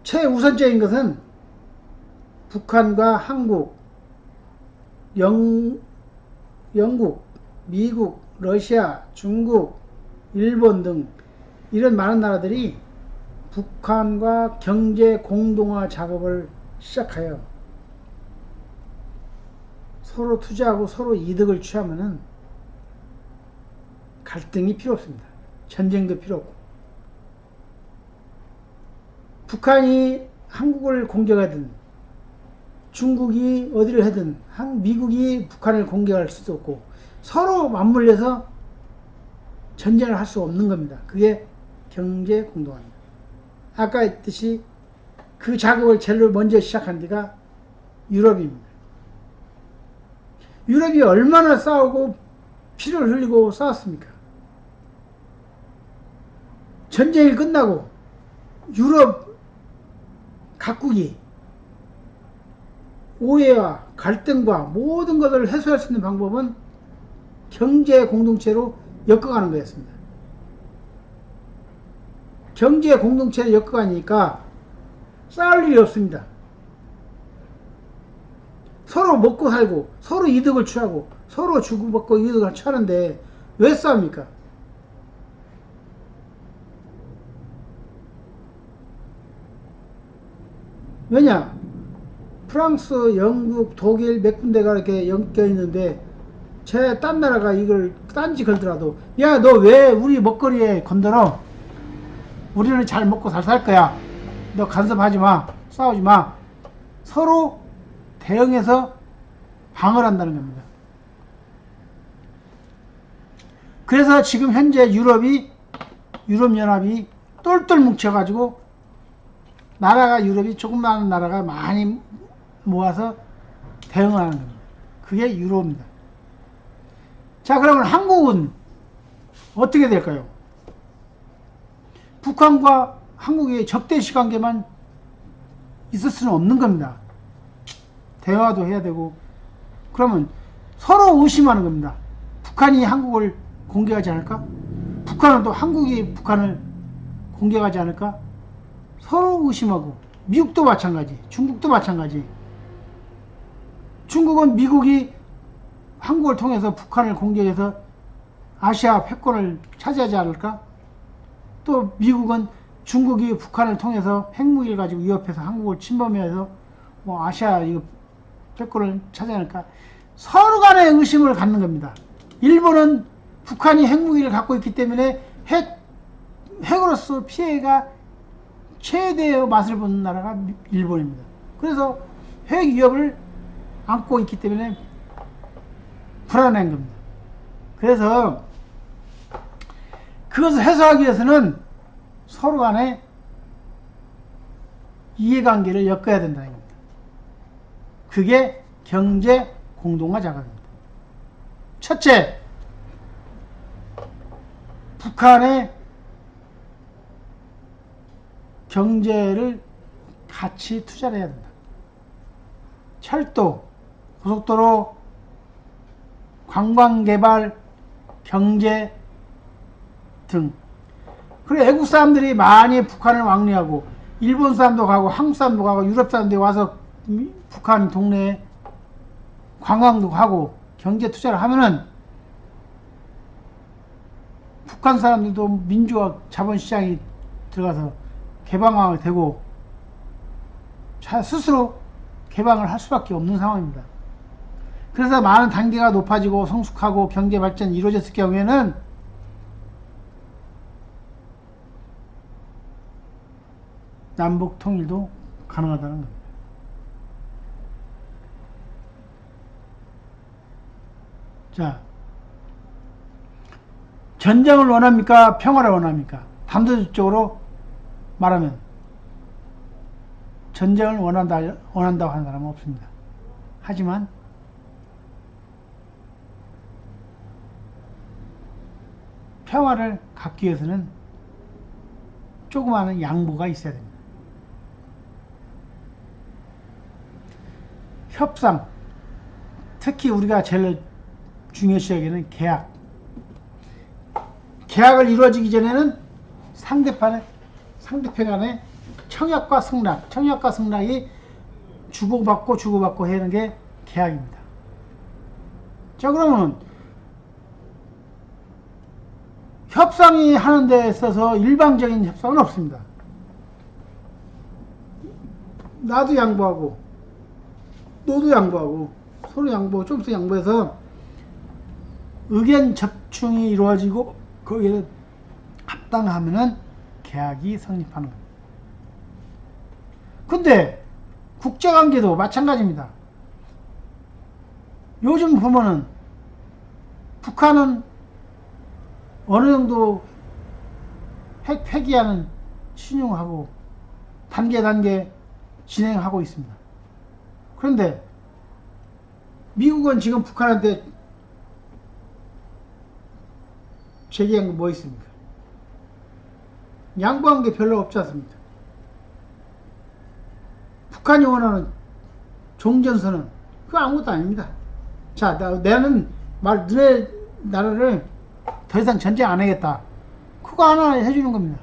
최우선적인 것은 북한과 한국, 영국, 미국, 러시아, 중국, 일본 등 이런 많은 나라들이 북한과 경제 공동화 작업을 시작하여 서로 투자하고 서로 이득을 취하면은 갈등이 필요 없습니다. 전쟁도 필요 없고. 북한이 한국을 공격하든 중국이 어디를 하든 미국이 북한을 공격할 수도 없고 서로 맞물려서 전쟁을 할 수 없는 겁니다. 그게 경제 공동화입니다. 아까 했듯이 그 작업을 제일 먼저 시작한 데가 유럽입니다. 유럽이 얼마나 싸우고 피를 흘리고 싸웠습니까? 전쟁이 끝나고 유럽 각국이 오해와 갈등과 모든 것을 해소할 수 있는 방법은 경제 공동체로 엮어가는 거였습니다. 경제 공동체로 엮어가니까 싸울 일이 없습니다. 서로 먹고 살고 서로 이득을 취하고 서로 주고받고 이득을 취하는데 왜 싸웁니까? 왜냐? 프랑스, 영국, 독일 몇 군데가 이렇게 엮여 있는데 제 딴 나라가 이걸 딴지 걸더라도 야, 너 왜 우리 먹거리에 건드려? 우리는 잘 먹고 잘 살 거야. 너 간섭하지 마. 싸우지 마. 서로 대응해서 방어한다는 겁니다. 그래서 지금 현재 유럽연합이 똘똘 뭉쳐가지고 유럽이 조그마한 나라가 많이 모아서 대응하는 겁니다. 그게 유로입니다. 자, 그러면 한국은 어떻게 될까요? 북한과 한국의 적대시 관계만 있을 수는 없는 겁니다. 대화도 해야 되고. 그러면 서로 의심하는 겁니다. 북한이 한국을 공격하지 않을까? 북한은 또 한국이 북한을 공격하지 않을까? 서로 의심하고. 미국도 마찬가지, 중국도 마찬가지. 중국은 미국이 한국을 통해서 북한을 공격해서 아시아 패권을 차지하지 않을까? 또 미국은 중국이 북한을 통해서 핵무기를 가지고 위협해서 한국을 침범해서 아시아 이거 패권을 차지하니까 서로 간에 의심을 갖는 겁니다. 일본은 북한이 핵무기를 갖고 있기 때문에 핵으로서 피해가 최대의 맛을 보는 나라가 일본입니다. 그래서 핵 위협을 안고 있기 때문에 불안한 겁니다. 그래서 그것을 해소하기 위해서는 서로 간에 이해관계를 엮어야 된다는 겁니다. 그게 경제 공동화 작업입니다. 첫째, 북한의 경제를 같이 투자를 해야 된다. 철도, 고속도로, 관광개발, 경제 등. 그리고 외국 사람들이 많이 북한을 왕래하고 일본 사람도 가고 한국 사람도 가고 유럽 사람들이 와서 북한 동네에 관광도 하고 경제 투자를 하면은 북한 사람들도 민주화 자본시장이 들어가서 개방화가 되고 스스로 개방을 할 수밖에 없는 상황입니다. 그래서 많은 단계가 높아지고 성숙하고 경제 발전이 이루어졌을 경우에는 남북 통일도 가능하다는 겁니다. 자, 전쟁을 원합니까? 평화를 원합니까? 단도직입적으로 말하면 전쟁을 원한다고 하는 사람은 없습니다. 하지만 평화를 갖기 위해서는 조그마한 양보가 있어야 됩니다. 협상, 특히 우리가 제일 중요시 여기는 계약. 계약을 이루어지기 전에는 상대편 간에 청약과 승낙, 청약과 승낙이 주고받고 하는 게 계약입니다. 자, 그러면 협상이 하는 데 있어서 일방적인 협상은 없습니다. 나도 양보하고 너도 양보하고 서로 양보하고 조금씩 양보해서 의견 접충이 이루어지고 거기에 합당하면은 계약이 성립하는 겁니다. 근데 국제관계도 마찬가지입니다. 요즘 보면은 북한은 어느 정도 핵 폐기하는 신용하고 단계 진행하고 있습니다. 그런데 미국은 지금 북한한테 제기한 거 뭐 있습니까? 양보한 게 별로 없지 않습니까? 북한이 원하는 종전선언, 그거 아무것도 아닙니다. 자, 나는 너네 나라를 더 이상 전쟁 안 하겠다. 그거 하나 해주는 겁니다.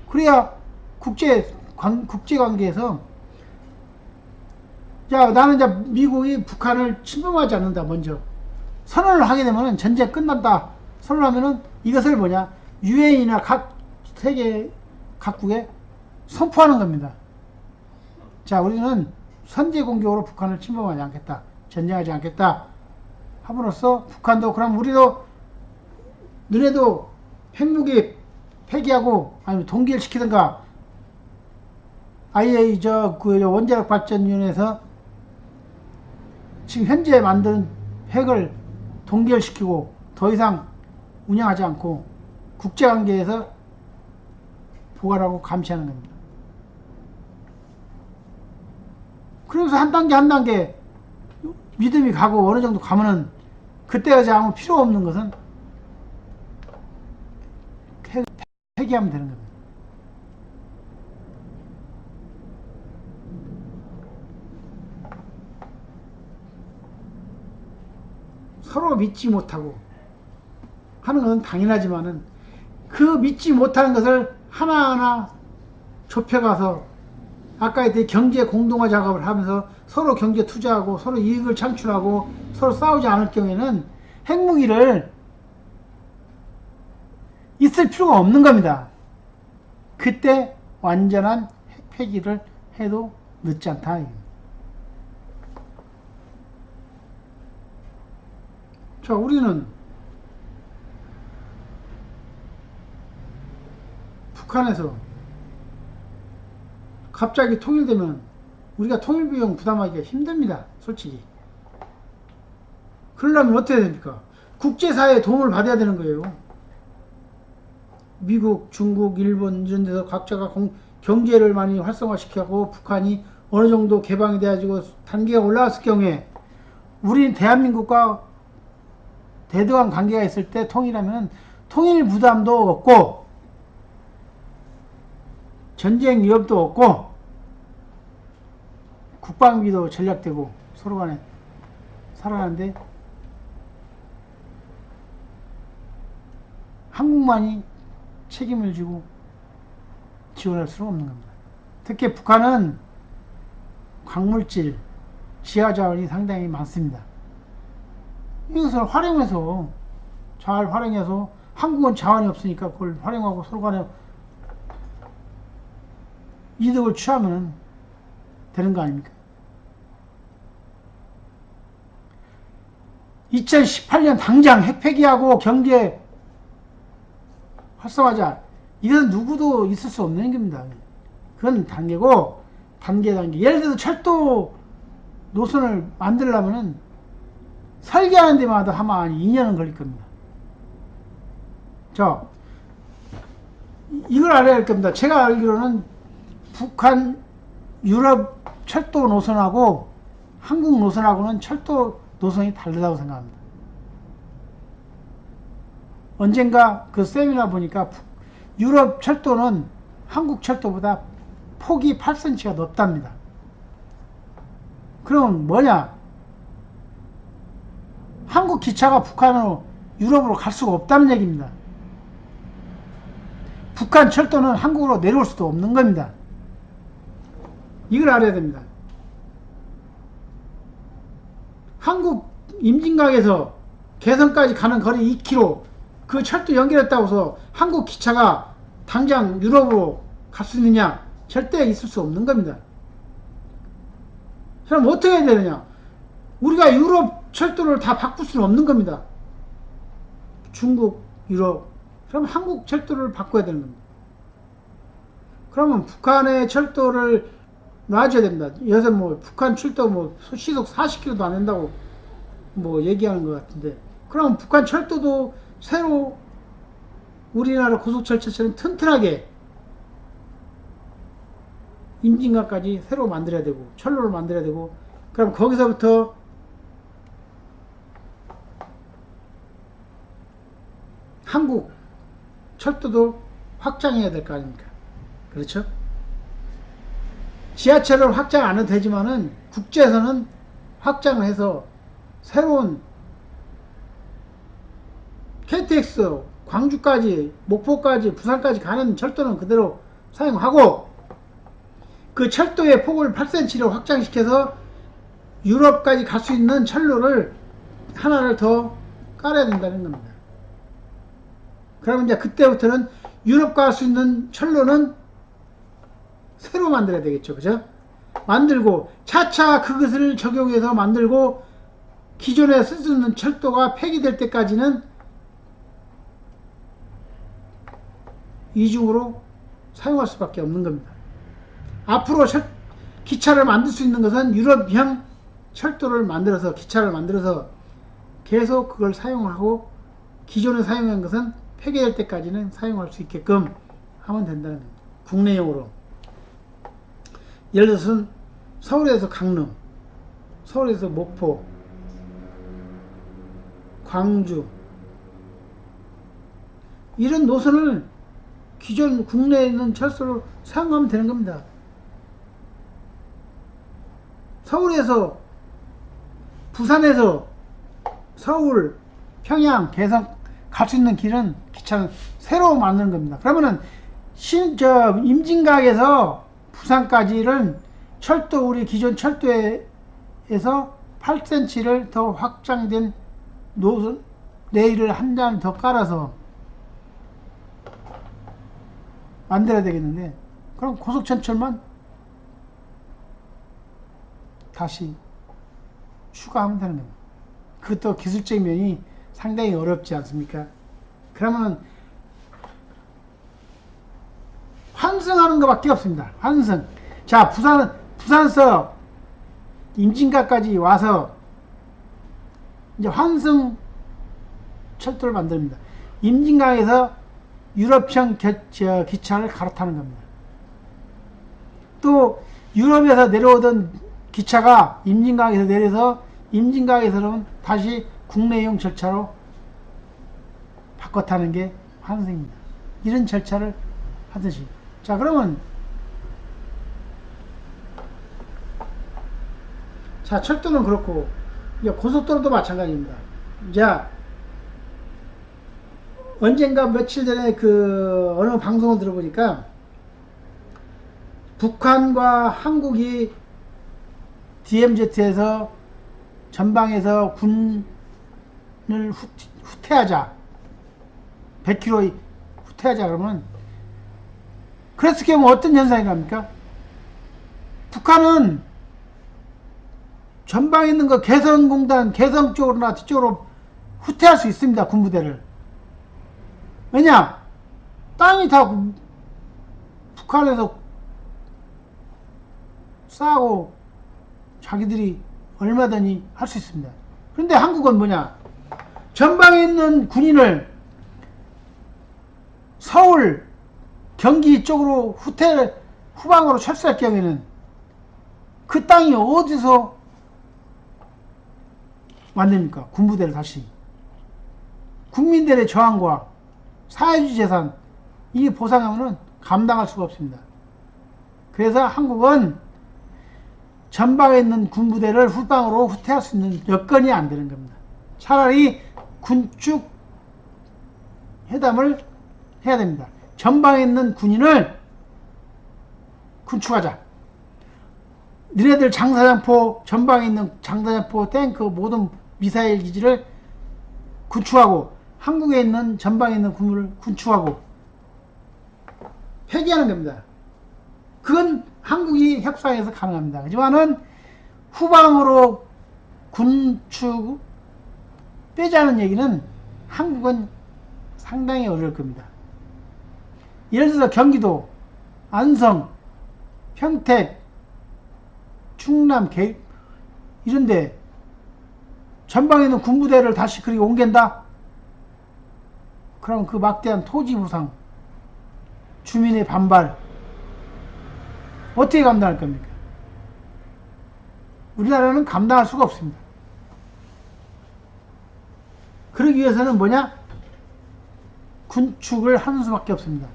그래야 국제관계에서, 자, 나는 이제 미국이 북한을 침범하지 않는다, 먼저. 선언을 하게 되면 전쟁 끝난다. 선언하면은 이것을 뭐냐? 유엔이나 세계 각국에 선포하는 겁니다. 자, 우리는 선제 공격으로 북한을 침범하지 않겠다. 전쟁하지 않겠다. 함으로써 북한도, 그럼 우리도, 너네도 핵무기 폐기하고, 아니면 동기를 시키든가, IAEA, 원자력 발전위원회에서 지금 현재 만든 핵을 동결시키고 더 이상 운영하지 않고 국제관계에서 보관하고 감시하는 겁니다. 그러면서 한 단계 믿음이 가고 어느 정도 가면은 그때까지 아무 필요 없는 것은 폐기하면 되는 겁니다. 서로 믿지 못하고 하는 것은 당연하지만은 그 믿지 못하는 것을 하나하나 좁혀가서 아까 했듯이 경제 공동화 작업을 하면서 서로 경제 투자하고 서로 이익을 창출하고 서로 싸우지 않을 경우에는 핵무기를 있을 필요가 없는 겁니다. 그때 완전한 핵 폐기를 해도 늦지 않다. 자, 우리는 북한에서 갑자기 통일되면 우리가 통일비용 부담하기가 힘듭니다. 솔직히. 그러려면 어떻게 해야 됩니까? 국제사회의 도움을 받아야 되는 거예요. 미국, 중국, 일본 이런 데서 각자가 경제를 많이 활성화시켜고 북한이 어느 정도 개방이 돼가지고 단계가 올라왔을 경우에 우리 대한민국과 대등한 관계가 있을 때 통일하면 통일 부담도 없고 전쟁 위협도 없고 국방비도 전략되고 서로 간에 살아가는데 한국만이 책임을 지고 지원할 수는 없는 겁니다. 특히 북한은 광물질, 지하자원이 상당히 많습니다. 이것을 활용해서 잘 활용해서 한국은 자원이 없으니까 그걸 활용하고 서로 간에 이득을 취하면 되는 거 아닙니까? 2018년 당장 핵폐기하고 경제 활성화자, 이건 누구도 있을 수 없는 겁니다. 그건 단계고 단계 예를 들어서 철도 노선을 만들려면은 설계하는 데마다 아마 한 2년은 걸릴 겁니다. 자, 이걸 알아야 할 겁니다. 제가 알기로는 북한 유럽 철도 노선하고 한국 노선하고는 철도 노선이 다르다고 생각합니다. 언젠가 그 세미나 보니까 유럽 철도는 한국 철도보다 폭이 8cm가 높답니다. 그럼 뭐냐? 한국 기차가 북한으로 유럽으로 갈 수가 없다는 얘기입니다. 북한 철도는 한국으로 내려올 수도 없는 겁니다. 이걸 알아야 됩니다. 한국 임진강에서 개성까지 가는 거리 2km 그 철도 연결했다고 해서 한국 기차가 당장 유럽으로 갈 수 있느냐? 절대 있을 수 없는 겁니다. 그럼 어떻게 해야 되느냐? 우리가 유럽 철도를 다 바꿀 수는 없는 겁니다. 중국, 유럽. 그럼 한국 철도를 바꿔야 되는 겁니다. 그러면 북한의 철도를 놔줘야 됩니다. 요새 뭐 북한 철도 뭐 시속 40km도 안 된다고 뭐 얘기하는 것 같은데, 그럼 북한 철도도 새로 우리나라 고속철도처럼 튼튼하게 임진강까지 새로 만들어야 되고 철로를 만들어야 되고, 그럼 거기서부터 한국 철도도 확장해야 될 거 아닙니까? 그렇죠? 지하철을 확장 안 해도 되지만은 국제에서는 확장을 해서 새로운 KTX 광주까지, 목포까지, 부산까지 가는 철도는 그대로 사용하고, 그 철도의 폭을 8cm로 확장시켜서 유럽까지 갈 수 있는 철로를 하나를 더 깔아야 된다는 겁니다. 그러면 이제 그때부터는 유럽 갈 수 있는 철로는 새로 만들어야 되겠죠. 그죠? 만들고 차차 그것을 적용해서 만들고 기존에 쓸 수 있는 철도가 폐기될 때까지는 이중으로 사용할 수밖에 없는 겁니다. 앞으로 기차를 만들 수 있는 것은 유럽형 철도를 만들어서, 기차를 만들어서 계속 그걸 사용하고, 기존에 사용한 것은 폐기될 때까지는 사용할 수 있게끔 하면 된다는 겁니다. 국내용으로. 예를 들어서 서울에서 강릉, 서울에서 목포, 광주, 이런 노선을 기존 국내에 있는 철도로 사용하면 되는 겁니다. 서울에서, 부산에서 서울, 평양, 개성 갈 수 있는 길은, 기차는 새로 만드는 겁니다. 그러면은 임진강에서 부산까지는 철도, 우리 기존 철도에서 8cm를 더 확장된 노선 레일을 한 단 더 깔아서 만들어야 되겠는데, 그럼 고속철철만 다시 추가하면 되는 겁니다. 그것도 기술적 면이 상당히 어렵지 않습니까? 그러면 환승하는 것밖에 없습니다. 환승. 자, 부산에서 임진강까지 와서 이제 환승 철도를 만듭니다. 임진강에서 유럽형 기차를 갈아타는 겁니다. 또 유럽에서 내려오던 기차가 임진강에서 내려서 임진강에서는 다시 국내용 절차로 바꿔 타는 게 환승입니다. 이런 절차를 하듯이. 자, 그러면 자, 철도는 그렇고 고속도로도 마찬가지입니다. 자, 언젠가 며칠 전에 그 어느 방송을 들어보니까 북한과 한국이 DMZ에서 전방에서 군을 후퇴하자, 100km 후퇴하자 그러면, 그랬을 경우 어떤 현상이 납니까? 북한은 전방에 있는 거 개성공단, 개성 쪽으로나 뒤쪽으로 후퇴할 수 있습니다. 군부대를. 왜냐? 땅이 다 북한에서 싸고 자기들이 얼마든지 할 수 있습니다. 그런데 한국은 뭐냐? 전방에 있는 군인을 서울, 경기 쪽으로 후방으로 철수할 경우에는 그 땅이 어디서 만듭니까? 군부대를 다시. 국민들의 저항과 사회주의 재산, 이 보상하면은 감당할 수가 없습니다. 그래서 한국은 전방에 있는 군부대를 후방으로 후퇴할 수 있는 여건이 안 되는 겁니다. 차라리 군축 회담을 해야 됩니다. 전방에 있는 군인을 군축하자. 너네들 장사장포 전방에 있는 장사장포 탱크 모든 미사일 기지를 구축하고 한국에 있는 전방에 있는 군을 구축하고 폐기하는 겁니다. 그건 한국이 협상해서 가능합니다. 하지만은 후방으로 군축 빼자는 얘기는 한국은 상당히 어려울 겁니다. 예를 들어서 경기도, 안성, 평택, 충남, 이런데 전방에 있는 군부대를 다시 그렇게 옮긴다? 그럼 그 막대한 토지 부상, 주민의 반발, 어떻게 감당할 겁니까? 우리나라는 감당할 수가 없습니다. 그러기 위해서는 뭐냐? 군축을 하는 수밖에 없습니다.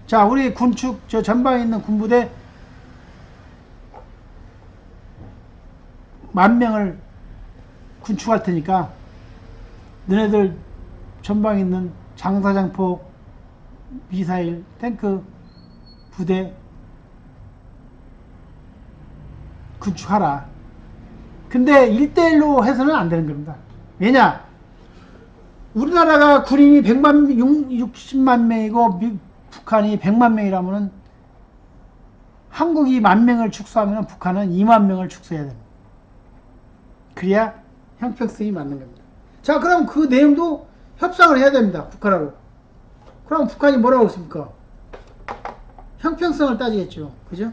자, 우리 군축, 저 전방에 있는 군부대 10,000명을 군축할 테니까 너네들 전방에 있는 장사장포 미사일 탱크 부대 구축하라. 근데 1대1로 해서는 안 되는 겁니다. 왜냐? 우리나라가 군인이 60만 명이고 북한이 100만 명이라면 한국이 10,000명을 축소하면 북한은 2만 명을 축소해야 됩니다. 그래야 형평성이 맞는 겁니다. 자, 그럼 그 내용도 협상을 해야 됩니다. 북한하고. 그럼 북한이 뭐라고 했습니까? 형평성을 따지겠죠. 그죠?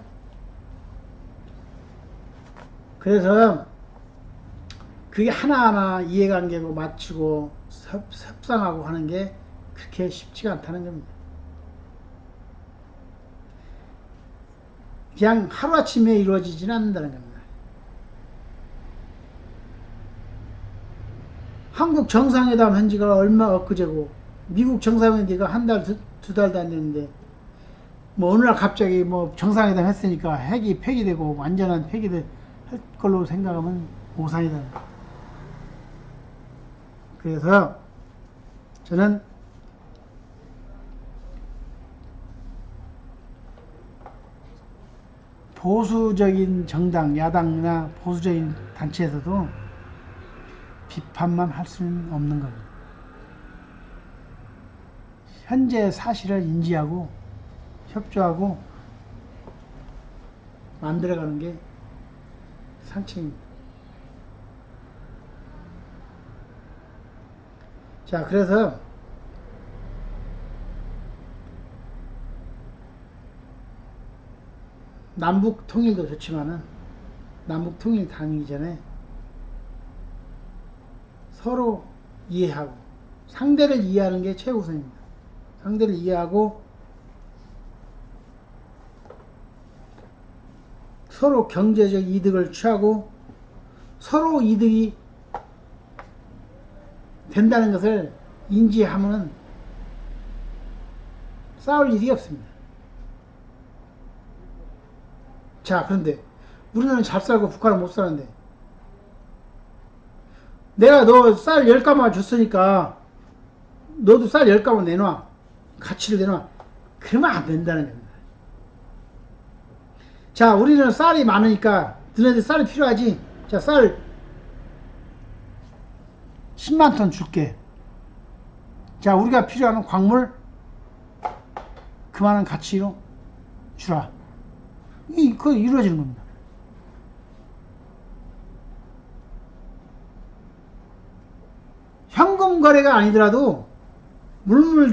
그래서 그게 하나하나 이해관계고 맞추고 협상하고 하는 게 그렇게 쉽지가 않다는 겁니다. 그냥 하루아침에 이루어지지는 않는다는 겁니다. 한국 정상회담 한 지가 얼마 엊그제고 미국 정상회담이 한 달, 두 달도 안 됐는데 뭐 어느 날 갑자기 뭐 정상회담 했으니까 핵이 폐기되고 완전한 폐기될 걸로 생각하면 오산이다. 그래서 저는 보수적인 정당, 야당이나 보수적인 단체에서도 비판만 할 수는 없는 겁니다. 현재 사실을 인지하고 협조하고 만들어가는 게 상책입니다. 자, 그래서 남북 통일도 좋지만은 남북 통일 당하기 전에 서로 이해하고 상대를 이해하는 게 최우선입니다. 상대를 이해하고 서로 경제적 이득을 취하고 서로 이득이 된다는 것을 인지하면 싸울 일이 없습니다. 자, 그런데 우리나라는 잘 살고 북한은 못 사는데 내가 너 쌀 10가마 줬으니까 너도 쌀 10가마 내놔. 가치를 내놔. 그러면 안 된다는 겁니다. 자, 우리는 쌀이 많으니까 너네들 쌀이 필요하지. 자, 쌀 10만 톤 줄게. 자, 우리가 필요한 광물 그만한 가치로 주라. 그거 이루어지는 겁니다. 현금 거래가 아니더라도 물물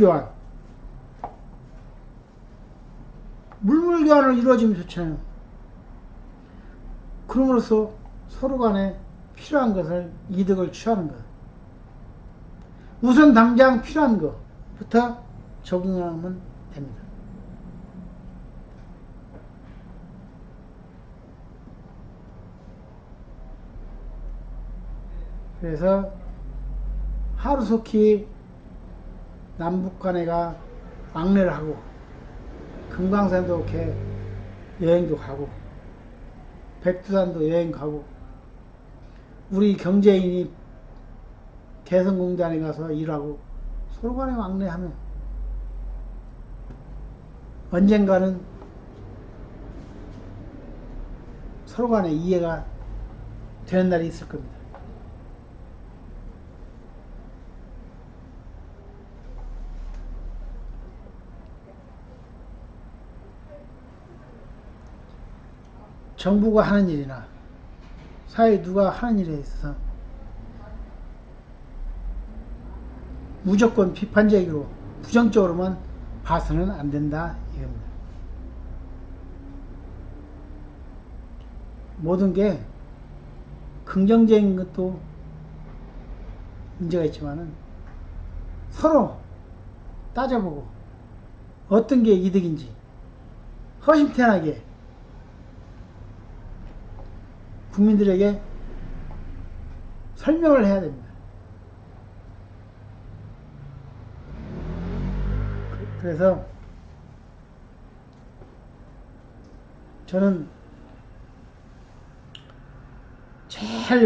교환을 이루어지면 좋잖아요. 그럼으로써 서로 간에 필요한 것을 이득을 취하는 것. 우선 당장 필요한 것부터 적용하면 됩니다. 그래서 하루속히 남북 간에가 왕래를 하고 금강산도 이렇게 여행도 가고 백두산도 여행 가고 우리 경제인이 개성공단에 가서 일하고 서로 간에 왕래하면 언젠가는 서로 서로 간에 이해가 되는 날이 있을 겁니다. 정부가 하는 일이나 사회 누가 하는 일에 있어서 무조건 비판적으로 부정적으로만 봐서는 안 된다 이겁니다. 모든 게 긍정적인 것도 문제가 있지만은 서로 따져보고 어떤 게 이득인지 허심탄회하게 국민들에게 설명을 해야 됩니다. 그래서 저는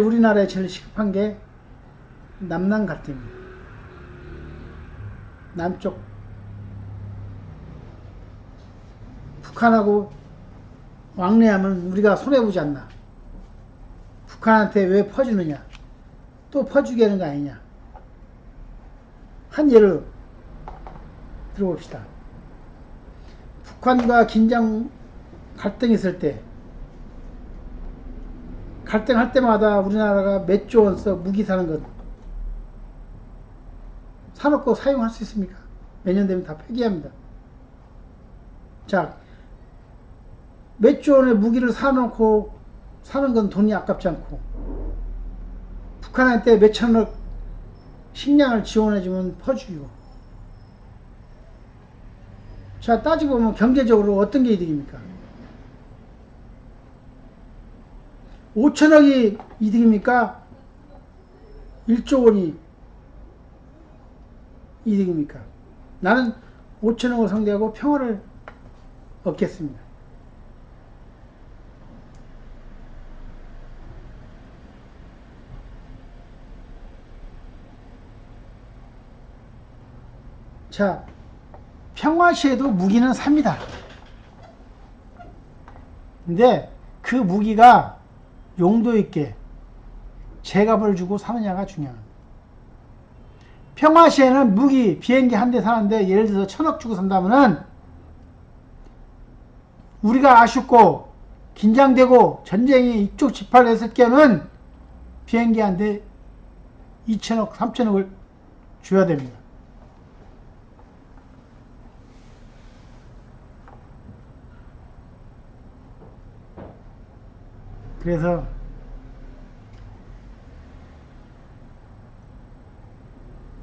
우리나라에 제일 시급한 게 남남 갈등입니다. 남쪽 북한하고 왕래하면 우리가 손해보지 않나. 북한한테 왜 퍼주느냐, 또 퍼주게 하는 거 아니냐. 한 예를 들어봅시다. 북한과 긴장 갈등이 있을 때 갈등할 때마다 우리나라가 몇 조 원 써 무기 사는 것 사놓고 사용할 수 있습니까? 몇 년 되면 다 폐기합니다. 자, 몇 조 원의 무기를 사놓고 사는 건 돈이 아깝지 않고 북한한테 몇 천억 식량을 지원해주면 퍼주기고. 자, 따지고 보면 경제적으로 어떤 게 이득입니까? 5천억이 이득입니까? 1조 원이 이득입니까? 나는 5천억을 상대하고 평화를 얻겠습니다. 자, 평화시에도 무기는 삽니다. 근데 그 무기가 용도 있게 제값을 주고 사느냐가 중요합니다. 평화시에는 무기, 비행기 한 대 사는데 예를 들어서 1,000억 주고 산다면은 우리가 아쉽고 긴장되고 전쟁이 이쪽 지팔렸을 경우는 비행기 한 대 2,000억, 3,000억을 줘야 됩니다. 그래서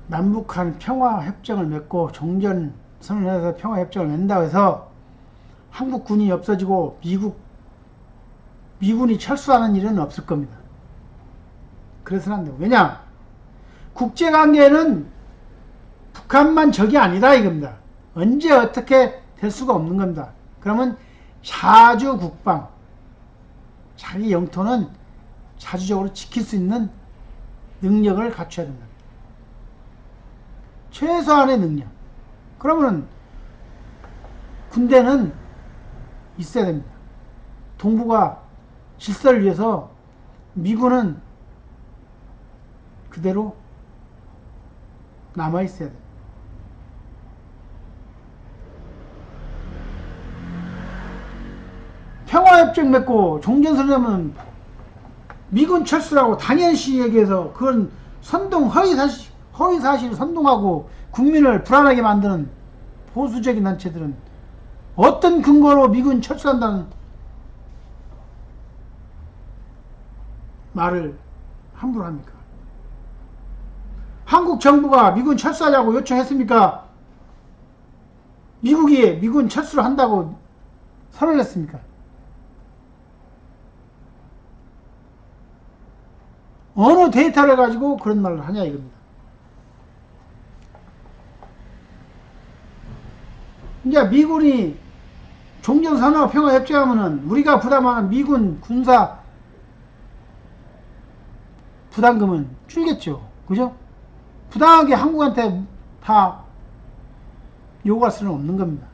남북한 평화협정을 맺고 종전선언을 해서 평화협정을 맺는다고 해서 한국군이 없어지고 미군이 철수하는 일은 없을 겁니다. 그래서는 안 되고. 왜냐? 국제관계는 북한만 적이 아니다 이겁니다. 언제 어떻게 될 수가 없는 겁니다. 그러면 자주국방, 자기 영토는 자주적으로 지킬 수 있는 능력을 갖춰야 된다. 최소한의 능력. 그러면 군대는 있어야 됩니다. 동북아 질서를 위해서 미군은 그대로 남아있어야 됩니다. 평화협정 맺고 종전선언하면 미군 철수라고 당연시 얘기해서 그건 허위사실 선동하고 국민을 불안하게 만드는 보수적인 단체들은 어떤 근거로 미군 철수한다는 말을 함부로 합니까? 한국 정부가 미군 철수하자고 요청했습니까? 미국이 미군 철수를 한다고 선언했습니까? 어느 데이터를 가지고 그런 말을 하냐 이겁니다. 이제 미군이 종전선언 평화협정하면은 우리가 부담하는 미군 군사 부담금은 줄겠죠. 그죠? 부당하게 한국한테 다 요구할 수는 없는 겁니다.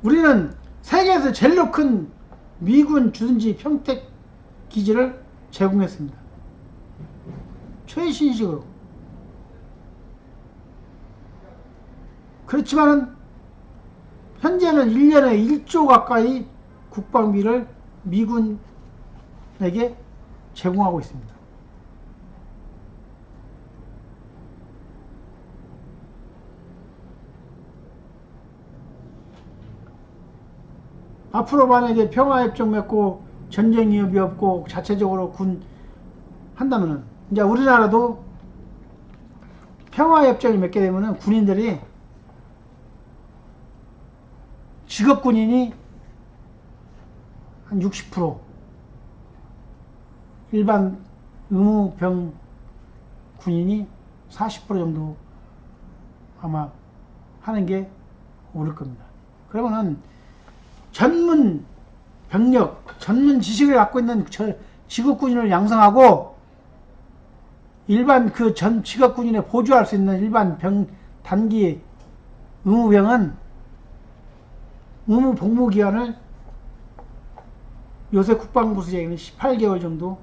우리는 세계에서 제일로 큰 미군 주둔지 평택 기지를 제공했습니다. 최신식으로. 그렇지만은 현재는 1년에 1조 가까이 국방비를 미군에게 제공하고 있습니다. 앞으로 만약에 평화협정 맺고 전쟁 위협이 없고 자체적으로 군 한다면은 이제 우리나라도 평화협정을 맺게 되면은 군인들이 직업군인이 한 60%, 일반 의무병 군인이 40% 정도 아마 하는 게 옳을 겁니다. 그러면은 전문 병력, 전문 지식을 갖고 있는 직업군인을 양성하고 일반 그 전 직업군인에 보조할 수 있는 일반 단기 의무병은 의무 복무 기간을 요새 국방부 수장에는 18개월 정도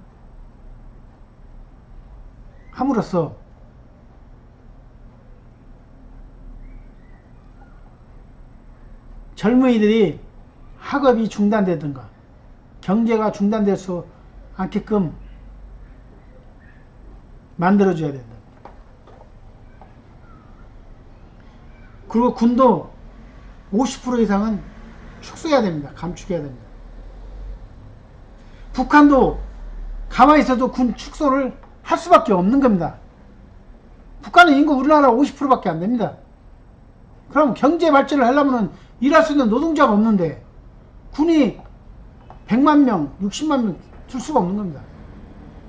함으로써 젊은이들이 학업이 중단되든가 경제가 중단될 수 않게끔 만들어줘야 된다. 그리고 군도 50% 이상은 축소해야 됩니다. 감축해야 됩니다. 북한도 가만히 있어도 군 축소를 할 수밖에 없는 겁니다. 북한은 인구 우리나라 50%밖에 안 됩니다. 그럼 경제 발전을 하려면 일할 수 있는 노동자가 없는데 군이 100만 명, 60만 명 줄 수가 없는 겁니다.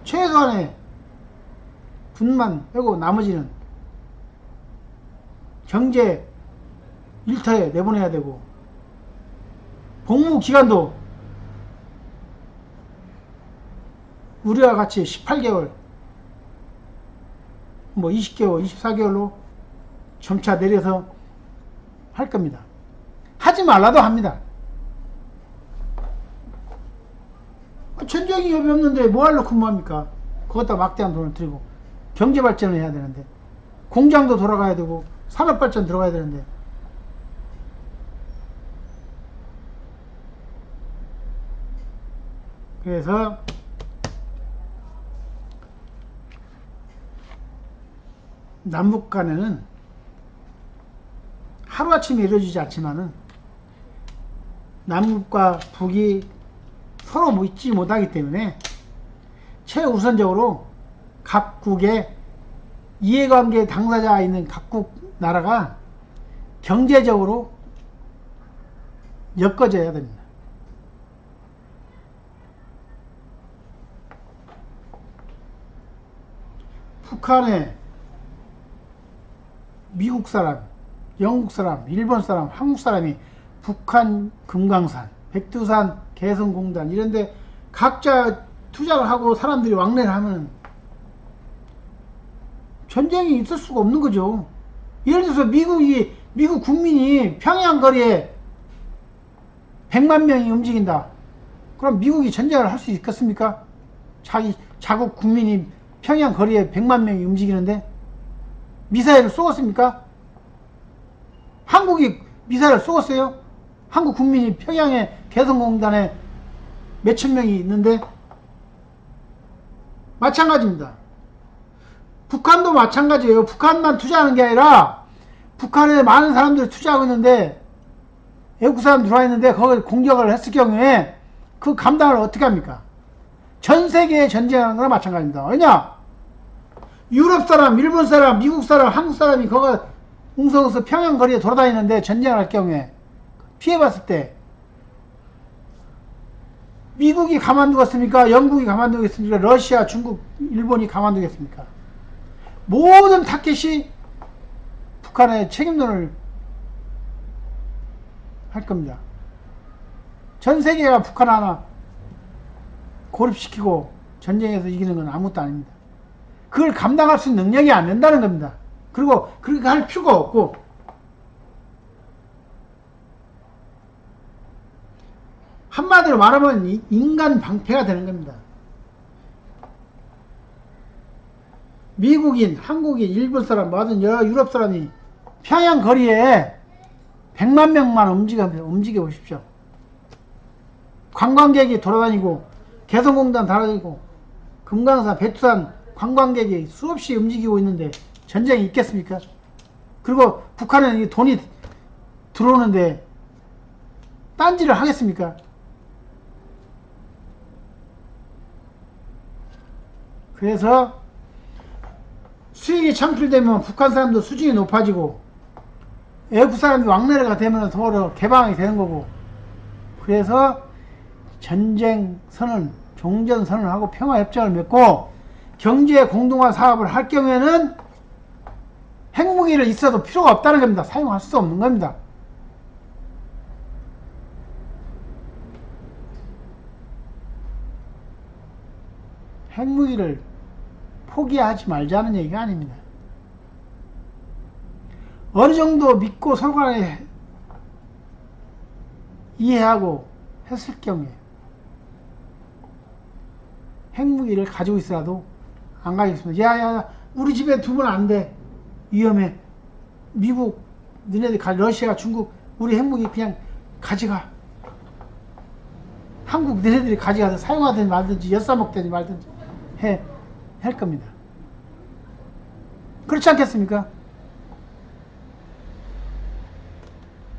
최소한의 군만 빼고 나머지는 경제 일터에 내보내야 되고 복무 기간도 우리와 같이 18개월 뭐 20개월, 24개월로 점차 내려서 할 겁니다. 하지 말라도 합니다. 전쟁이 여비 없는데 뭐하러 근무합니까? 그것다 막대한 돈을 들이고 경제 발전을 해야 되는데 공장도 돌아가야 되고 산업 발전 들어가야 되는데 그래서 남북 간에는 하루아침에 이루어지지 않지만은 남북과 북이 서로 믿지 못하기 때문에 최우선적으로 각국의 이해관계 당사자가 있는 각국 나라가 경제적으로 엮어져야 됩니다. 북한에 미국 사람, 영국 사람, 일본 사람, 한국 사람이 북한 금강산, 백두산, 개성공단 이런데 각자 투자를 하고 사람들이 왕래를 하면 전쟁이 있을 수가 없는 거죠. 예를 들어서 미국 국민이 평양 거리에 100만 명이 움직인다. 그럼 미국이 전쟁을 할 수 있겠습니까? 자국 국민이 평양 거리에 100만 명이 움직이는데 미사일을 쏘았습니까? 한국이 미사일을 쏘았어요? 한국 국민이 평양에 개성공단에 몇천 명이 있는데 마찬가지입니다. 북한도 마찬가지예요. 북한만 투자하는 게 아니라 북한에 많은 사람들이 투자하고 있는데 외국 사람 들어와 있는데 거기를 공격을 했을 경우에 그 감당을 어떻게 합니까? 전 세계에 전쟁하는 거나 마찬가지입니다. 왜냐? 유럽 사람, 일본 사람, 미국 사람, 한국 사람이 거기 웅성웅성 평양 거리에 돌아다니는데 전쟁을 할 경우에 피해봤을 때 미국이 가만두겠습니까? 영국이 가만두겠습니까? 러시아, 중국, 일본이 가만두겠습니까? 모든 타켓이 북한의 책임론을 할 겁니다. 전 세계가 북한 하나 고립시키고 전쟁에서 이기는 건 아무것도 아닙니다. 그걸 감당할 수 있는 능력이 안 된다는 겁니다. 그리고 그렇게 할 필요가 없고 한마디로 말하면 인간 방패가 되는 겁니다. 미국인, 한국인, 일본 사람, 뭐든 여러 유럽 사람이 평양 거리에 100만 명만 움직여 보십시오. 관광객이 돌아다니고, 개성공단 돌아다니고, 금강산, 백두산 관광객이 수없이 움직이고 있는데 전쟁이 있겠습니까? 그리고 북한은 돈이 들어오는데 딴지를 하겠습니까? 그래서 수익이 창출되면 북한 사람도 수준이 높아지고 외국 사람이 왕래가 되면 더 개방이 되는 거고, 그래서 전쟁 선언, 종전 선언하고 평화협정을 맺고 경제 공동화 사업을 할 경우에는 핵무기를 있어도 필요가 없다는 겁니다. 사용할 수 없는 겁니다. 핵무기를 포기하지 말자는 얘기가 아닙니다. 어느 정도 믿고 서로 간에 이해하고 했을 경우에 핵무기를 가지고 있어도 안 가겠습니다. 야야, 우리 집에 두면 안 돼. 위험해. 미국, 너네들 러시아, 중국, 우리 핵무기 그냥 가져가. 한국 너네들이 가져가서 사용하든지 말든지 엿싸먹든지 말든지 할 겁니다. 그렇지 않겠습니까?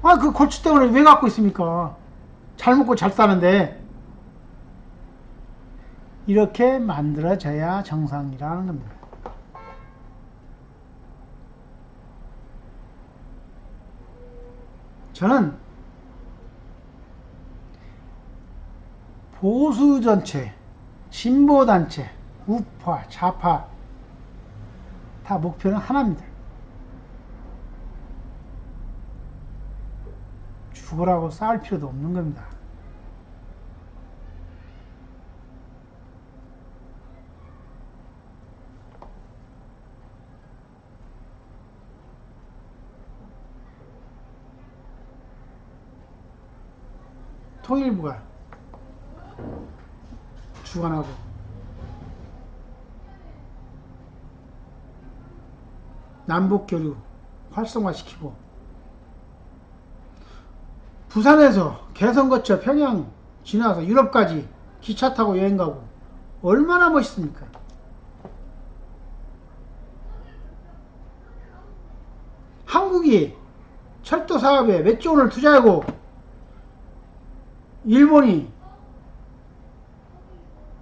아, 그 골칫덩어리를 왜 갖고 있습니까? 잘 먹고 잘 사는데. 이렇게 만들어져야 정상이라는 겁니다. 저는 보수전체, 진보단체, 우파, 좌파 다 목표는 하나입니다. 죽으라고 싸울 필요도 없는 겁니다. 통일부가 주관하고 남북교류 활성화시키고 부산에서 개성 거쳐 평양 지나서 유럽까지 기차 타고 여행 가고 얼마나 멋있습니까? 한국이 철도 사업에 몇 조 원을 투자하고 일본이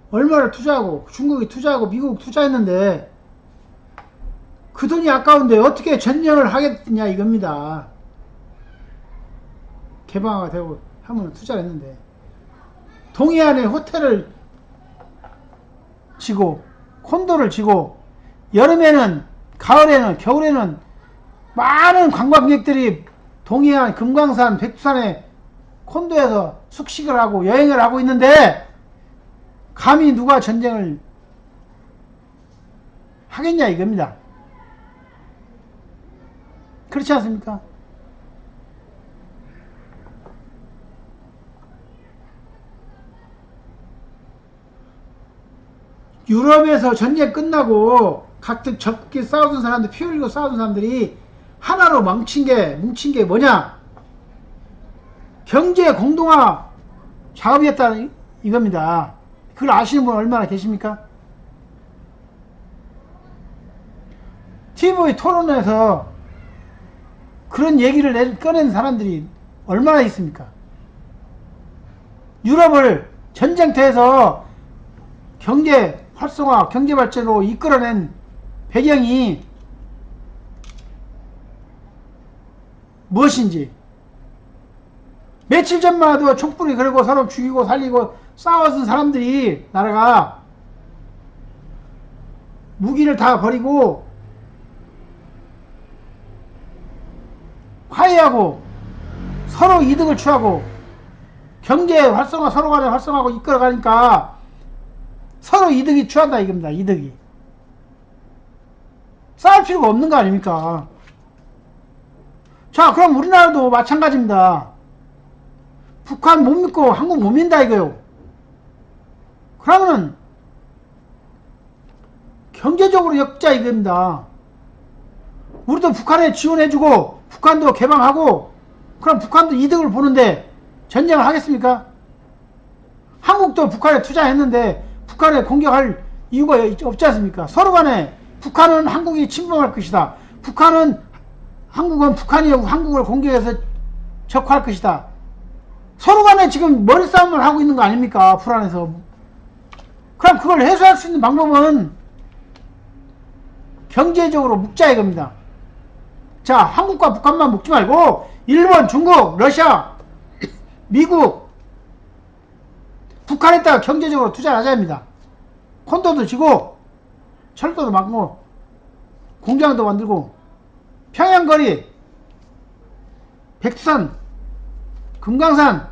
얼마를 투자하고 중국이 투자하고 미국 투자했는데 그 돈이 아까운데 어떻게 전쟁을 하겠냐 이겁니다. 개방화가 되고 하면 투자를 했는데 동해안에 호텔을 지고 콘도를 지고 여름에는 가을에는 겨울에는 많은 관광객들이 동해안 금강산 백두산에 콘도에서 숙식을 하고 여행을 하고 있는데 감히 누가 전쟁을 하겠냐 이겁니다. 그렇지 않습니까? 유럽에서 전쟁 끝나고 각각 적게 싸우던 사람들, 피 흘리고 싸우던 사람들이 하나로 뭉친 게 뭐냐? 경제 공동화 작업이었다 이겁니다. 그걸 아시는 분 얼마나 계십니까? TV 토론에서 그런 얘기를 꺼낸 사람들이 얼마나 있습니까? 유럽을 전쟁터에서 경제 활성화, 경제 발전으로 이끌어낸 배경이 무엇인지, 며칠 전만 해도 촛불이 그리고 서로 죽이고 살리고 싸웠던 사람들이 나라가 무기를 다 버리고 화해하고 서로 이득을 취하고 경제 활성화 서로 간에 활성화하고 이끌어가니까 서로 이득이 취한다 이겁니다. 이득이. 싸울 필요가 없는 거 아닙니까? 자, 그럼 우리나라도 마찬가지입니다. 북한 못 믿고 한국 못 믿는다 이거요. 그러면은 경제적으로 역자 이겁니다. 우리도 북한에 지원해주고 북한도 개방하고 그럼 북한도 이득을 보는데 전쟁을 하겠습니까? 한국도 북한에 투자했는데 북한에 공격할 이유가 없지 않습니까? 서로 간에 북한은 한국이 침범할 것이다. 한국은 북한이 한국을 공격해서 적화할 것이다. 서로 간에 지금 머리싸움을 하고 있는 거 아닙니까? 불안해서. 그럼 그걸 해소할 수 있는 방법은 경제적으로 묶자 이겁니다. 자, 한국과 북한만 묶지 말고 일본, 중국, 러시아, 미국, 북한에다가 경제적으로 투자를 하자입니다. 콘도도 지고 철도도 막고 공장도 만들고 평양거리, 백두산, 금강산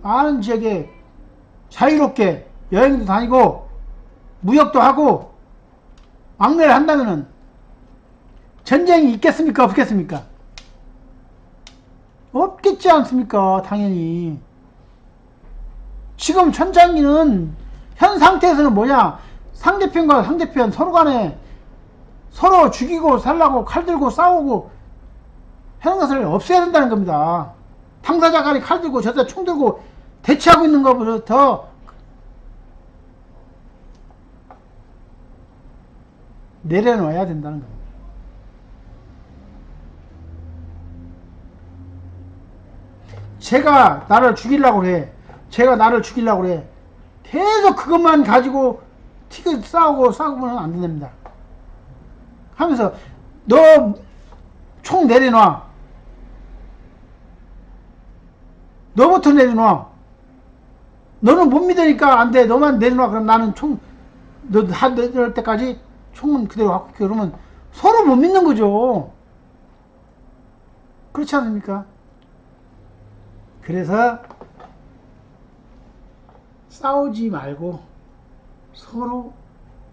많은 지역에 자유롭게 여행도 다니고 무역도 하고 왕래를 한다면은 전쟁이 있겠습니까? 없겠습니까? 없겠지 않습니까? 당연히. 지금 전장기는 현 상태에서는 뭐냐? 상대편과 상대편 서로 간에 서로 죽이고 살라고 칼 들고 싸우고 하는 것을 없애야 된다는 겁니다. 당사자 간에 칼 들고 저자 총 들고 대치하고 있는 것보다 더 내려놓아야 된다는 겁니다. 제가 나를 죽이려고 그래. 제가 나를 죽이려고 그래. 계속 그것만 가지고 싸우고는 안 됩니다. 하면서 너 총 내려놔. 너부터 내려놔. 너는 못 믿으니까 안 돼. 너만 내려놔. 그럼 나는 너 다 내려올 때까지 총은 그대로 갖고 있게. 그러면 서로 못 믿는 거죠. 그렇지 않습니까? 그래서 싸우지 말고 서로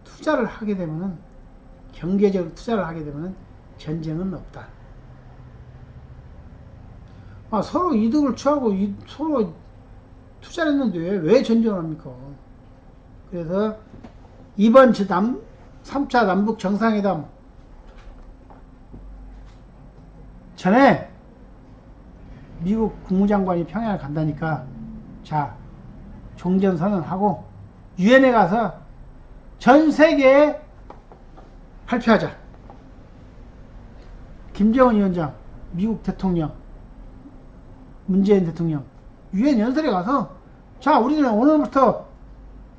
투자를 하게 되면은, 경제적으로 투자를 하게 되면은 전쟁은 없다. 서로 이득을 취하고 서로 투자를 했는데 왜 전쟁을 합니까? 그래서 이번 3차 남북 정상회담 전에 미국 국무장관이 평양을 간다니까, 자, 종전선언하고 유엔에 가서 전 세계에 발표하자. 김정은 위원장, 미국 대통령, 문재인 대통령 유엔 연설에 가서, 자, 우리는 오늘부터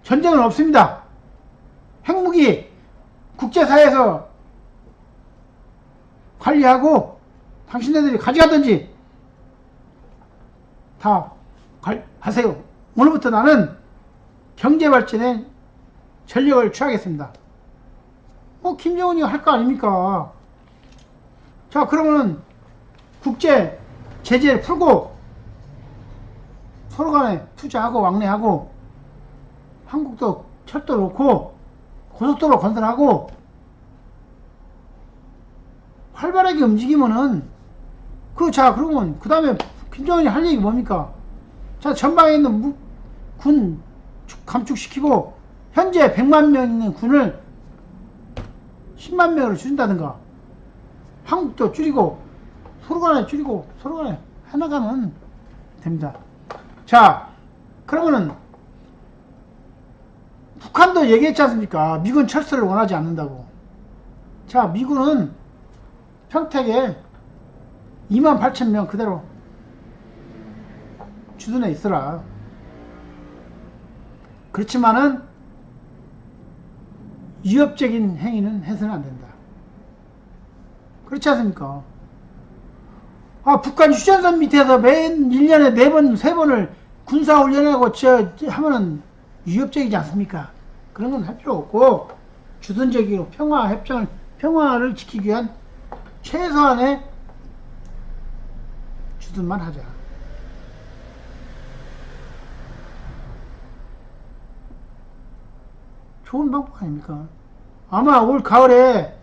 전쟁은 없습니다. 핵무기 국제사회에서 관리하고 당신네들이 가져가든지 다 하세요. 오늘부터 나는 경제발전에 전력을 취하겠습니다. 김정은이 할 거 아닙니까? 자, 그러면은 국제 제재를 풀고 서로 간에 투자하고 왕래하고 한국도 철도 놓고 고속도로 건설하고 활발하게 움직이면은 그러면 그 다음에 김정은이 할 얘기 뭡니까? 자, 전방에 있는 군 감축시키고 현재 100만 명 있는 군을 10만 명으로 줄인다든가, 한국도 줄이고 서로 간에 줄이고 서로 간에 해나가면 됩니다. 자, 그러면은 북한도 얘기했지 않습니까? 미군 철수를 원하지 않는다고. 자, 미군은 평택에 28,000명 그대로 주둔해 있어라. 그렇지만은 위협적인 행위는 해서는 안 된다. 그렇지 않습니까? 북한 휴전선 밑에서 매년 1년에 4번, 3번을 군사훈련하고 하면은 위협적이지 않습니까? 그런 건 할 필요 없고, 주둔적이고 평화를 지키기 위한 최소한의 주둔만 하자. 좋은 방법 아닙니까? 아마 올 가을에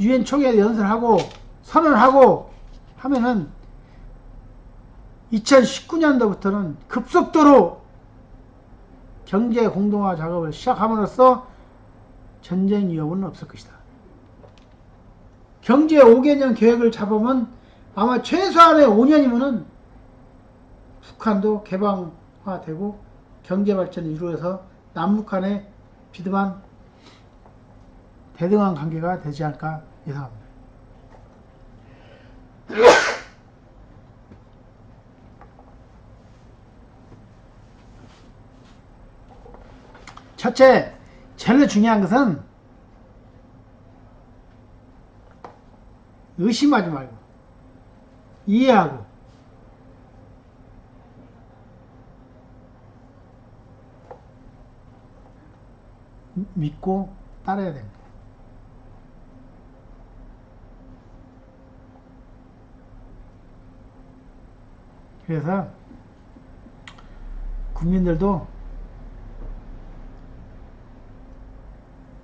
유엔 총회 연설하고 선언하고 하면은 2019년도부터는 급속도로 경제 공동화 작업을 시작함으로써 전쟁 위협은 없을 것이다. 경제 5개년 계획을 잡으면 아마 최소한의 5년이면은 북한도 개방화되고 경제 발전이 이루어서 남북 간의 비등한 대등한 관계가 되지 않을까 예상합니다. 첫째, 제일 중요한 것은 의심하지 말고 이해하고 믿고 따라야 됩니다. 그래서 국민들도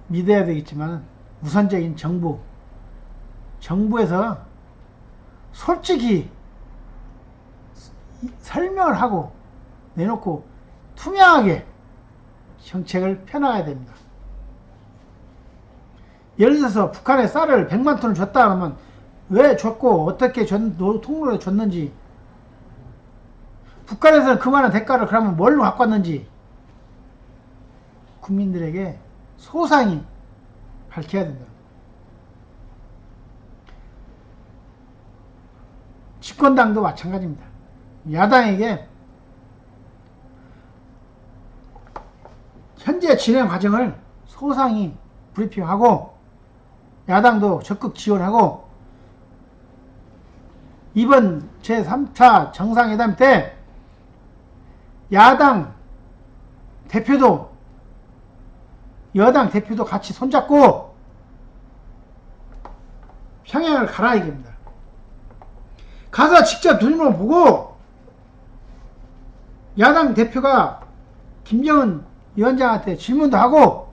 믿어야 되겠지만 우선적인 정부에서 솔직히 설명을 하고 내놓고 투명하게 정책을 펴나가야 됩니다. 예를 들어서 북한에 쌀을 100만 톤을 줬다 그러면 왜 줬고 어떻게 통로를 줬는지, 북한에서는 그 많은 대가를 그러면 뭘로 갖고 왔는지 국민들에게 소상히 밝혀야 된다. 집권당도 마찬가지입니다. 야당에게 현재 진행 과정을 소상히 브리핑하고 야당도 적극 지원하고 이번 제3차 정상회담 때 야당 대표도 여당 대표도 같이 손잡고 평양을 가라야 됩니다. 가서 직접 눈으로 보고 야당 대표가 김정은 위원장한테 질문도 하고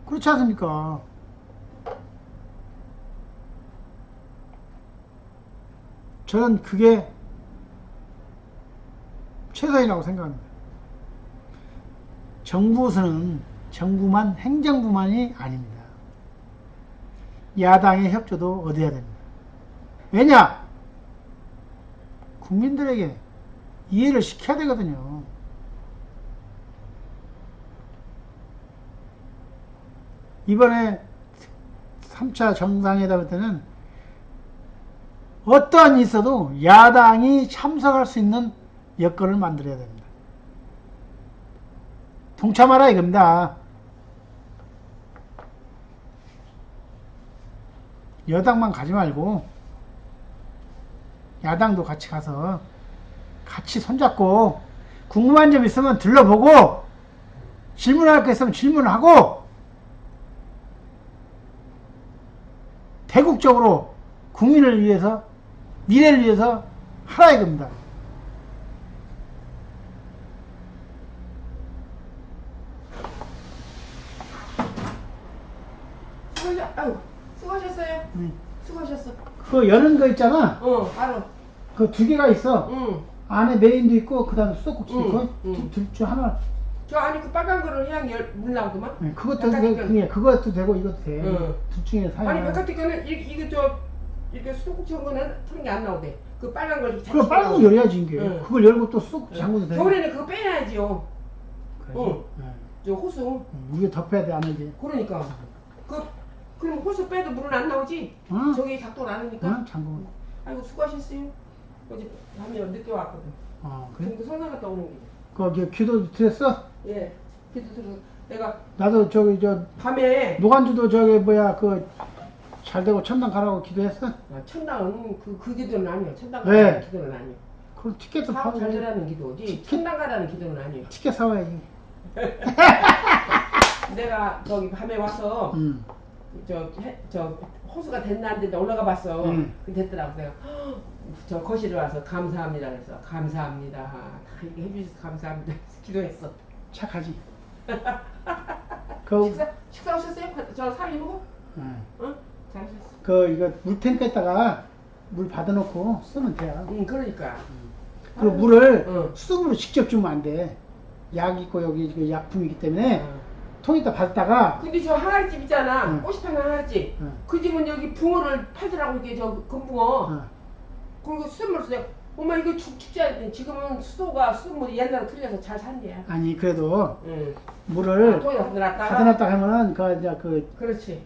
그렇지 않습니까? 저는 그게 최선이라고 생각합니다. 정부는 정부만, 행정부만이 아닙니다. 야당의 협조도 얻어야 됩니다. 왜냐? 국민들에게 이해를 시켜야 되거든요. 이번에 3차 정상회담 때는 어떠한 일이 있어도 야당이 참석할 수 있는 여건을 만들어야 됩니다. 동참하라 이겁니다. 여당만 가지 말고 야당도 같이 가서 같이 손잡고 궁금한 점 있으면 들러보고 질문할 거 있으면 질문하고 대국적으로 국민을 위해서 미래를 위해서 하라 이겁니다. 수고하셨어요. 수고하셨어. 그 여는 거 있잖아. 바로. 그 두 개가 있어. 안에 메인도 있고 그다음에 수도꼭지도 있고 둘 중 하나. 저 아니 그 빨간 거를 그냥 물 나오더만. 네, 그것도 그것도 되고 이것도 돼. 둘 중에 사야. 아니 백화티 거는 이게 저 이렇게 수도꼭지 한 거는 푸른 게 안 나오대. 그 빨간 걸. 그럼 빨간 거 열어야지 이게. 그걸 열고 또 수도꼭지 잠궈도 돼. 겨울에는 그거 빼야지요. 그래서, 저 호수. 이게 덮여야 돼 안 되지. 그러니까 그럼 호수 빼도 물은 안 나오지? 저기 작동을 안 하니까. 잠그고. 아이고 수고하셨어요. 어제 밤에 늦게 왔거든. 그래? 지금도 성산 갔다 오는 길이야. 거기 기도 드렸어? 예. 기도 들어. 내가 나도 저기 저 밤에 노간주도 저기 뭐야 그 잘 되고 천당 가라고 기도했어? 천당은 그 기도는 아니야. 천당 네. 가라는 기도는 아니야. 그럼 티켓도 사업 잘 사와야지. 되라는 기도지. 천당 가라는 기도는 아니야. 티켓 사와야지. 내가 저기 밤에 와서 저 호수가 됐나 안 됐나 올라가 봤어. 그 됐더라고. 내가 저 거실에 와서 감사합니다 그래서 감사합니다. 다 이렇게 해주셔서 감사합니다. 기도했어. 착하지. 식사 하셨어요? 저 사위 보고? 응. 응? 잘하셨어. 그 이거 물탱크에다가 물 받아놓고 쓰면 돼요. 그러니까. 그 물을 응. 수돗으로 직접 주면 안 돼. 약 있고 여기 그 약품이기 때문에 응. 통에다 받다가 근데 저 항아리집 있잖아. 응. 꽃이 파는 항아리집. 응. 그 집은 여기 붕어를 팔더라고, 이게 저 금붕어. 그리고 수돗물 쓰자. 엄마 이거 춥지 않대. 지금은 수돗물 옛날에 틀려서 잘 산대요. 아니 그래도 응. 물을 통에다 받아놨다가. 받아놨다 하면은 그 이제 그 그렇지.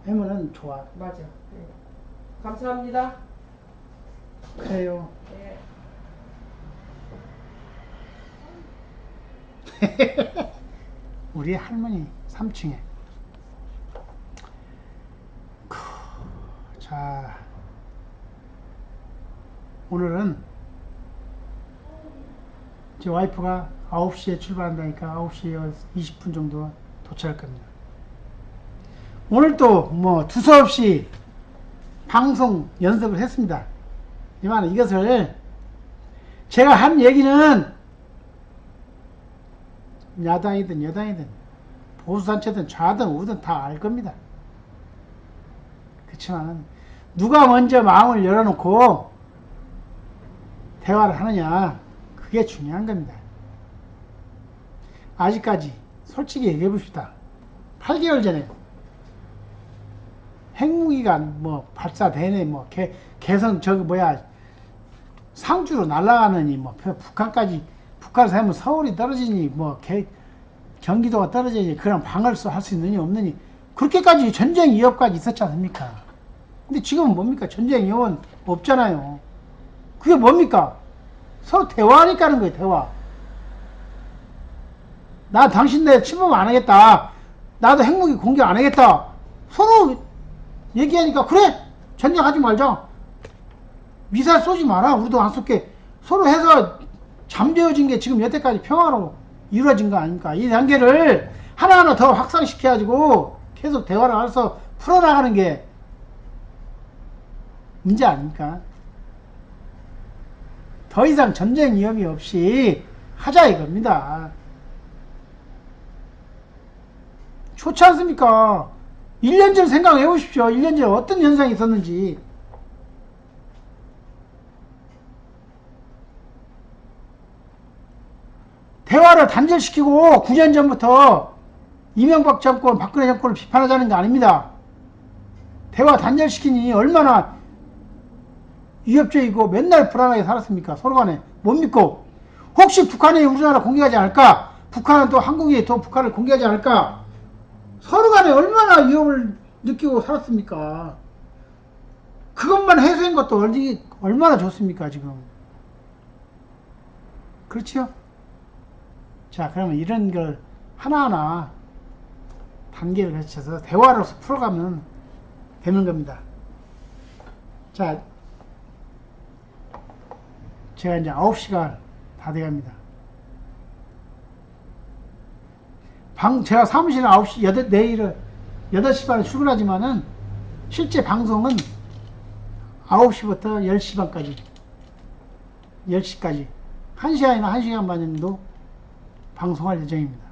하면은 좋아. 맞아. 네. 감사합니다. 그래요. 네. 우리 할머니 3층에. 자, 오늘은 제 와이프가 9시에 출발한다니까 9시 20분 정도 도착할 겁니다. 오늘 또 뭐 두서없이 방송 연습을 했습니다. 이만 이것을 제가 한 얘기는 야당이든 여당이든 보수단체든 좌든 우든 다 알 겁니다. 그렇지만 누가 먼저 마음을 열어놓고 대화를 하느냐, 그게 중요한 겁니다. 아직까지 솔직히 얘기해 봅시다. 8개월 전에 핵무기가 뭐 발사되네, 뭐 개성 저기 뭐야 상주로 날아가느니 뭐 북한에서 하면 서울이 떨어지니 뭐 경기도가 떨어지니 그런 방어를 할 수 있느니 없느니 그렇게까지 전쟁 위협까지 있었지 않습니까? 근데 지금은 뭡니까? 전쟁 위협은 없잖아요. 그게 뭡니까? 서로 대화하니까 하는 거예요. 대화. 나 당신네 침범 안 하겠다. 나도 핵무기 공격 안 하겠다. 서로 얘기하니까 그래 전쟁하지 말자. 미사일 쏘지 마라. 우리도 안 쏠게. 서로 해서 잠재워진 게 지금 여태까지 평화로 이루어진 거 아닙니까? 이 단계를 하나하나 더 확산시켜가지고 계속 대화를 해서 풀어나가는 게 문제 아닙니까? 더 이상 전쟁 위험이 없이 하자 이겁니다. 좋지 않습니까? 1년 전 생각해 보십시오. 1년 전에 어떤 현상이 있었는지. 대화를 단절시키고 9년 전부터 이명박 정권, 박근혜 정권을 비판하자는 게 아닙니다. 대화 단절시키니 얼마나 위협적이고 맨날 불안하게 살았습니까? 서로 간에 못 믿고 혹시 북한이 우리나라 공격하지 않을까? 북한은 또 한국이 또 북한을 공격하지 않을까? 서로 간에 얼마나 위협을 느끼고 살았습니까? 그것만 해소한 것도 얼마나 좋습니까 지금? 그렇죠? 자, 그러면 이런 걸 하나하나 단계를 거쳐서 대화로서 풀어가면 되는 겁니다. 자, 제가 이제 9시가 다 돼갑니다. 제가 사무실에 9시, 내일은 8시 반에 출근하지만은 실제 방송은 9시부터 10시 반까지, 10시까지 1시간이나 1시간 반 정도 방송할 예정입니다.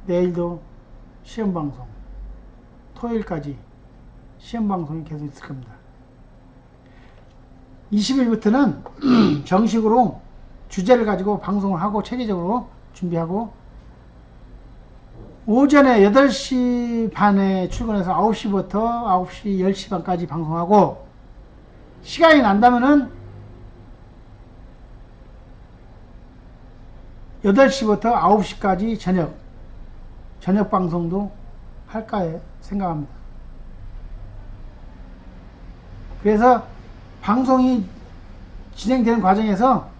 내일도 시험방송, 토요일까지 시험방송이 계속 있을 겁니다. 20일부터는 정식으로 주제를 가지고 방송을 하고 체계적으로 준비하고 오전에 8시 반에 출근해서 9시부터 9시, 10시 반까지 방송하고 시간이 난다면은 8시부터 9시까지 저녁 방송도 할까 생각합니다. 그래서 방송이 진행되는 과정에서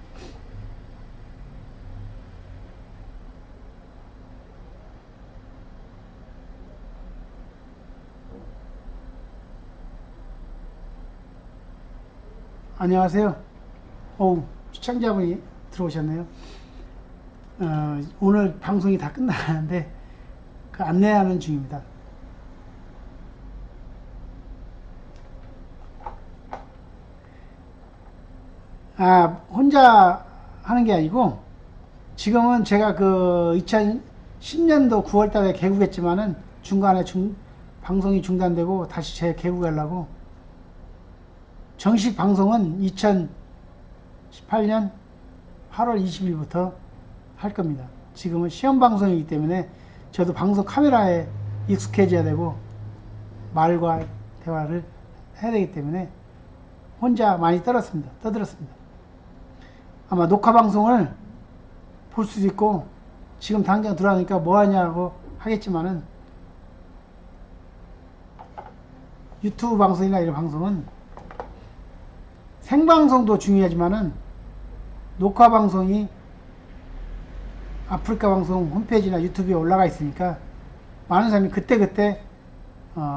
안녕하세요. 시청자분이 들어오셨네요. 오늘 방송이 다 끝나는데 그 안내하는 중입니다. 혼자 하는 게 아니고 지금은 제가 그 2010년도 9월 달에 개국했지만은 중간에 방송이 중단되고 다시 재개국하려고 정식 방송은 2018년 8월 20일부터 할 겁니다. 지금은 시험 방송이기 때문에 저도 방송 카메라에 익숙해져야 되고 말과 대화를 해야 되기 때문에 혼자 많이 떠들었습니다. 아마 녹화 방송을 볼 수도 있고 지금 당장 들어가니까 뭐 하냐고 하겠지만은 유튜브 방송이나 이런 방송은 생방송도 중요하지만은 녹화 방송이 아프리카 방송 홈페이지나 유튜브에 올라가 있으니까 많은 사람이 그때그때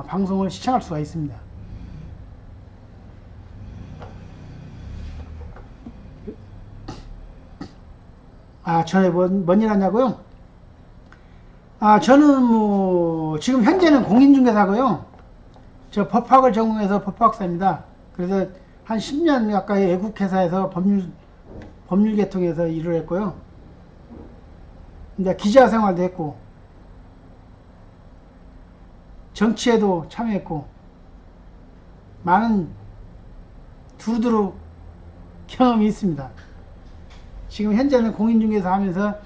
방송을 시청할 수가 있습니다. 전에 뭔 일 하냐고요? 저는 뭐 지금 현재는 공인중개사고요. 저 법학을 전공해서 법학사입니다. 그래서 한 10년 가까이 외국회사에서 법률 계통에서 일을 했고요. 이제 기자 생활도 했고 정치에도 참여했고 많은 두루두루 경험이 있습니다. 지금 현재는 공인중개사 하면서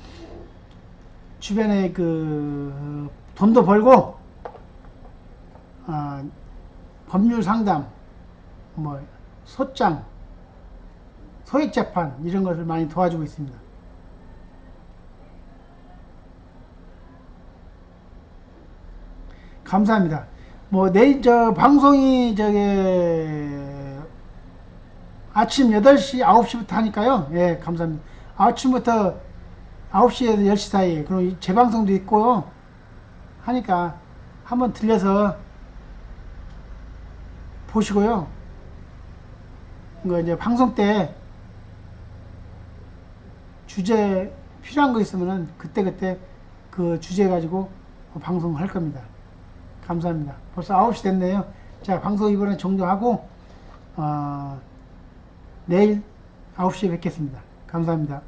주변에 그 돈도 벌고 법률 상담, 뭐 소장, 소액재판 이런 것을 많이 도와주고 있습니다. 감사합니다. 뭐 내일 저 방송이 아침 8시, 9시부터 하니까요. 예, 감사합니다. 아침부터 9시에서 10시 사이에 그리고 재방송도 있고요. 하니까 한번 들려서 보시고요. 이제 방송 때 주제 필요한 거 있으면은 그때 그 주제 가지고 방송할 겁니다. 감사합니다. 벌써 9시 됐네요. 자, 방송 이번에 종료하고 내일 9시에 뵙겠습니다. 감사합니다.